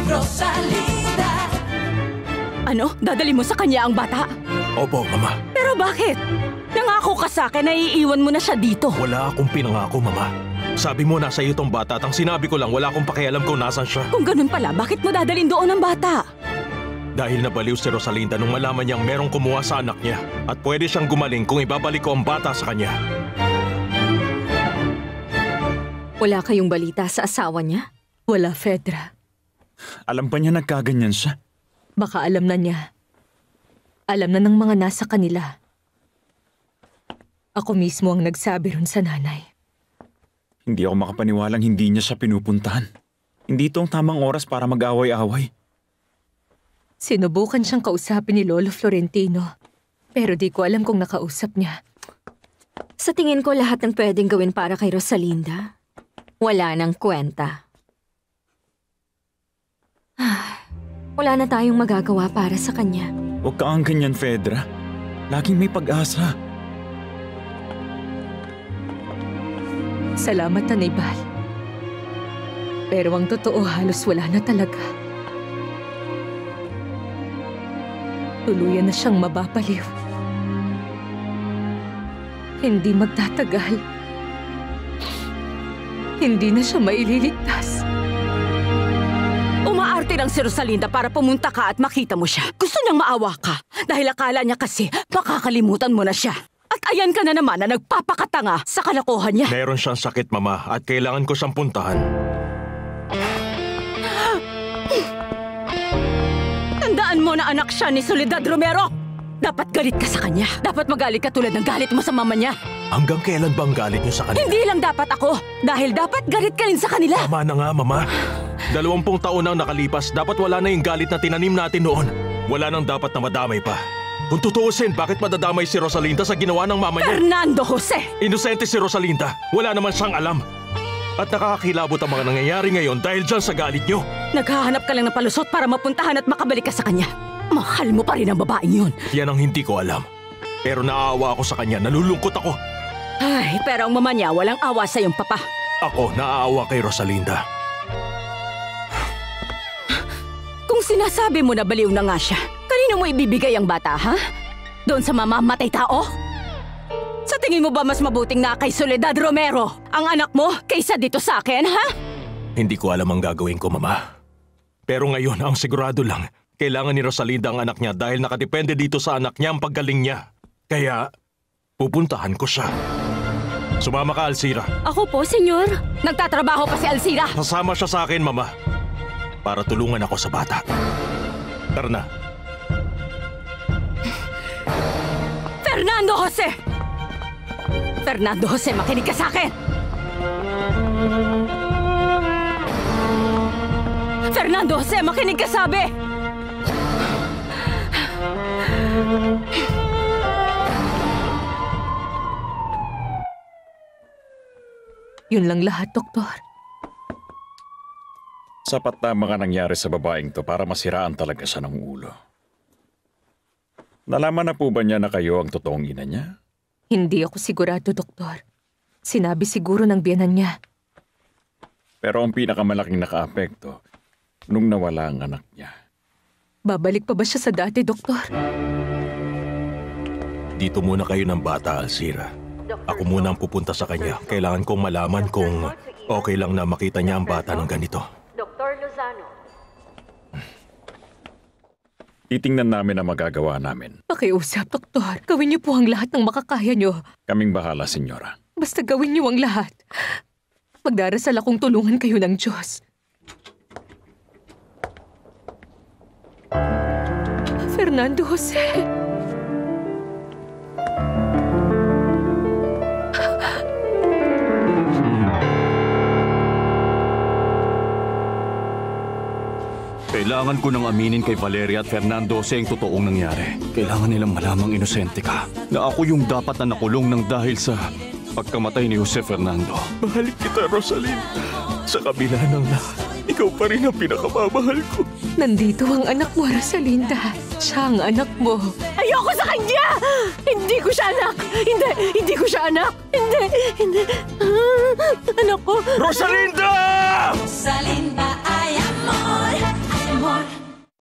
Rosalinda. Ano? Dadali mo sa kanya ang bata? Opo, Mama. Pero bakit? Nangako ka sa akin na iiwan mo na siya dito. Wala akong pinangako, Mama. Sabi mo nasa iyo tong bata at ang sinabi ko lang wala akong pakialam kung nasan siya. Kung ganun pala, bakit mo dadalhin doon ang bata? Dahil nabaliw si Rosalinda nung malaman niyang merong kumuha sa anak niya at pwede siyang gumaling kung ibabalik ko ang bata sa kanya. Wala kayong balita sa asawa niya? Wala, Fedra. Alam pa niya nagkaganyan siya? Baka alam na niya. Alam na ng mga nasa kanila. Ako mismo ang nagsabi ron sa nanay. Hindi ako makapaniwalang hindi niya siya pinupuntahan. Hindi ito ang tamang oras para mag-away-away. Sinubukan siyang kausapin ni Lolo Florentino. Pero di ko alam kung nakausap niya. Sa tingin ko lahat ng pwedeng gawin para kay Rosalinda, wala nang kwenta. Wala na tayong magagawa para sa kanya. Huwag ka ang ganyan, Fedra. Laging may pag-asa. Salamat, Anibal. Pero ang totoo, halos wala na talaga. Tuluyan na siyang mababaliw. Hindi magtatagal. Hindi na siya maililigtas. Umaarte lang si Rosalinda para pumunta ka at makita mo siya. Gusto niyang maawa ka dahil akala niya kasi makakalimutan mo na siya. At ayan ka na naman na nagpapakatanga sa kalokohan niya. Meron siyang sakit, Mama, at kailangan ko siyang puntahan. Tandaan mo na anak siya ni Soledad Romero. Dapat galit ka sa kanya. Dapat magalit ka tulad ng galit mo sa mama niya. Hanggang kailan ba ang galit niyo sa kanila? Hindi lang dapat ako. Dahil dapat galit ka rin sa kanila. Tama na nga, Mama. 20 taon ang nakalipas. Dapat wala na yung galit na tinanim natin noon. Wala nang dapat na madamay pa. Kung tutuusin, bakit madadamay si Rosalinda sa ginawa ng mama niya? Fernando Jose! Inosente si Rosalinda. Wala naman siyang alam. At nakakakilabot ang mga nangyayari ngayon dahil dyan sa galit niyo. Naghahanap ka lang ng palusot para mapuntahan at makabalik ka sa kanya. Mahal mo pa rin ang babaeng yun. Yan ang hindi ko alam. Pero naaawa ako sa kanya. Nalulungkot ako. Ay, pero ang mama niya walang awa sa iyong papa. Ako, naaawa kay Rosalinda. Kung sinasabi mo na baliw na nga siya, kanino mo ibibigay ang bata, ha? Doon sa mamamatay tao? Sa tingin mo ba mas mabuting na kay Soledad Romero ang anak mo kaysa dito sa akin, ha? Hindi ko alam ang gagawin ko, Mama. Pero ngayon, ang sigurado lang, kailangan ni Rosalinda ang anak niya dahil nakadepende dito sa anak niya ang paggaling niya. Kaya, pupuntahan ko siya. Sumama ka, Alcira. Ako po, senyor. Nagtatrabaho pa si Alcira. Sasama siya sa akin, Mama. Para tulungan ako sa bata. Tara na. Fernando Jose! Fernando Jose, makinig ka sa akin! Fernando Jose, makinig ka, sabi! Yun lang lahat, Doktor. Sapat na mga nangyari sa babaeng to para masiraan talaga siya ng ulo. Nalaman na po ba niya na kayo ang totoong ina niya? Hindi ako sigurado, Doktor. Sinabi siguro ng biyanan niya. Pero ang pinakamalaking nakaapekto, nung nawala ang anak niya. Babalik pa ba siya sa dati, Doktor? Dito muna kayo ng bata, Alcira. Ako muna ang pupunta sa kanya. Kailangan kong malaman kung okay lang na makita niya ang bata ng ganito. Dr. Lozano. Titingnan namin ang magagawa namin. Pakiusap, Doktor. Gawin niyo po ang lahat ng makakaya niyo. Kaming bahala, Senyora. Basta gawin niyo ang lahat. Magdarasal akong tulungan kayo ng Diyos. Fernando Jose. Kailangan ko nang aminin kay Valeria at Fernando sa ang totoong nangyari. Kailangan nilang malamang inosente ka. Na ako yung dapat na nakulong ng dahil sa pagkamatay ni Jose Fernando. Mahal kita, Rosalinda. Sa kabila ng lahat, ikaw pa rin ang pinakamamahal ko. Nandito ang anak mo, Rosalinda. Siya ang anak mo. Ayoko sa kanya! Hindi ko siya anak! Hindi ko siya anak! Hindi! Anak ko! Rosalinda! Rosalinda